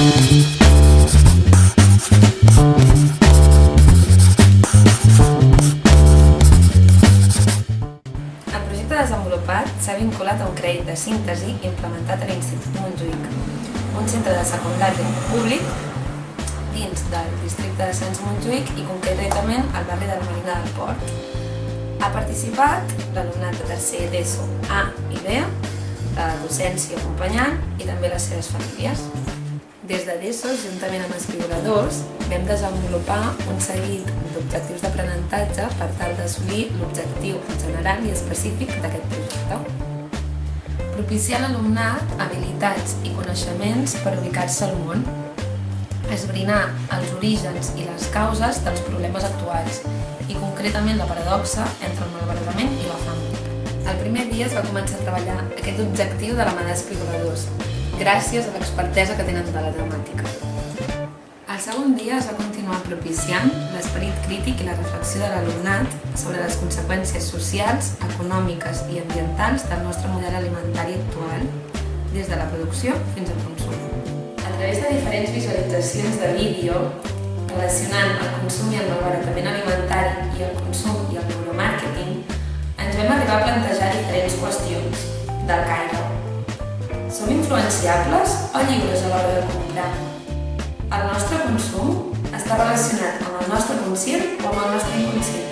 El projecte desenvolupat s'ha vinculat a un crèdit de síntesi implementat a l'Institut Montjuïc, un centre de secundària públic dins del districte de Sants Montjuïc i concretament al barri de la Marina del Port. Ha participat l'alumnat de tercer d'ESO A i B, de docència acompanyant i també les seves famílies. Des de l'ESO, juntament amb els figuradors, vam desenvolupar un seguit d'objectius d'aprenentatge per tal d'assolir l'objectiu general i específic d'aquest projecte. Propiciar a l'alumnat habilitats i coneixements per ubicar-se al món, esbrinar els orígens i les causes dels problemes actuals i concretament la paradoxa entre el malbaratament i la fam. El primer dia es va començar a treballar aquest objectiu de la mà dels figuradors, gràcies a l'expertesa que tenen de la temàtica. El segon dia es va continuar propiciant l'esperit crític i la reflexió de l'alumnat sobre les conseqüències socials, econòmiques i ambientals del nostre model alimentari actual, des de la producció fins al consum. A través de diferents visualitzacions de vídeo relacionant el consum i el malbaratament alimentari i el consum i el neuromàrqueting, ens vam arribar a plantejar diferents qüestions del caire. Som influenciables o lliures a l'hora de comprar? El nostre consum està relacionat amb el nostre conscient o amb el nostre inconscient?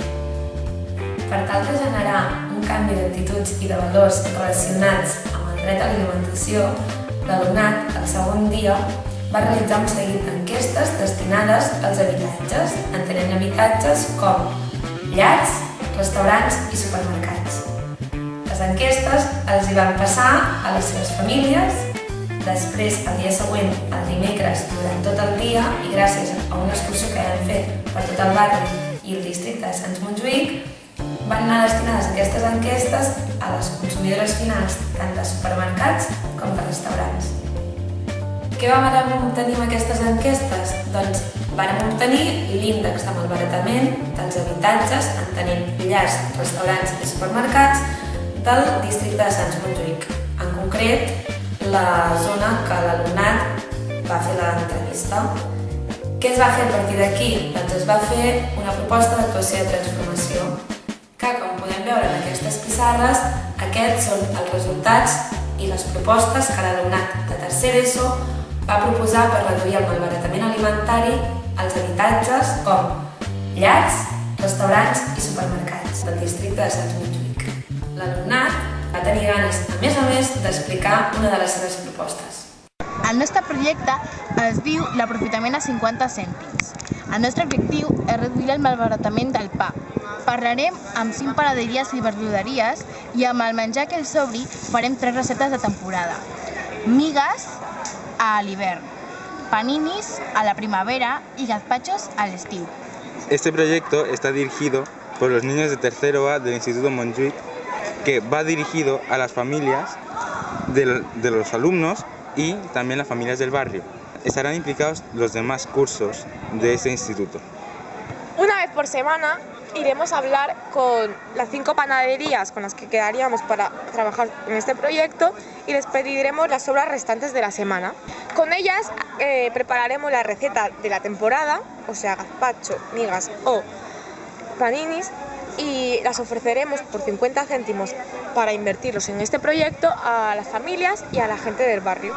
Per tal de generar un canvi d'actituds i de valors relacionats amb el dret a l'alimentació, l'alumnat, el segon dia, va realitzar un seguit d'enquestes destinades als habitatges, entenent habitatges com llars, restaurants i supermercats. Les enquestes els hi van passar a les seves famílies, després, el dia següent, el dimecres, durant tot el dia, i gràcies a una excursió que hem fet per tot el barri i el districte de Sants Montjuïc, van anar destinades aquestes enquestes a les consumidores finals, tant de supermercats com de restaurants. Què vam obtenir amb aquestes enquestes? Doncs vam obtenir l'índex de malbaratament dels habitatges, entenent llars, restaurants i supermercats, del districte de Sants Montjuïc. En concret, la zona que l'alumnat va fer l'entrevista. Què es va fer a partir d'aquí? Doncs es va fer una proposta d'actuació de transformació, que, com podem veure en aquestes pissarres, aquests són els resultats i les propostes que l'alumnat de tercer d'ESO va proposar per reduir el malbaratament alimentari als habitatges com llars, restaurants i supermercats del districte de Sants Montjuïc. L'alumnat va tenir ganes, a més, d'explicar una de les seves propostes. El nostre projecte es diu l'aprofitament a 50 cèntims. El nostre objectiu és reduir el malbaratament del pa. Parlarem amb 5 panaderies i verduleries i amb el menjar que els sobri farem 3 recetes de temporada. Migues a l'hivern, paninis a la primavera y gazpachos al estiu. Este proyecto está dirigido por los niños de tercero A del Instituto Montjuïc, que va dirigido a las familias de los alumnos y también las familias del barrio. Estarán implicados los demás cursos de este instituto. Una vez por semana iremos a hablar con las 5 panaderías con las que quedaríamos para trabajar en este proyecto y les pediremos las sobras restantes de la semana. Con ellas prepararemos la receta de la temporada, o sea, gazpacho, migas o paninis, y las ofreceremos por 50 céntimos para invertirlos en este proyecto a las familias y a la gente del barrio.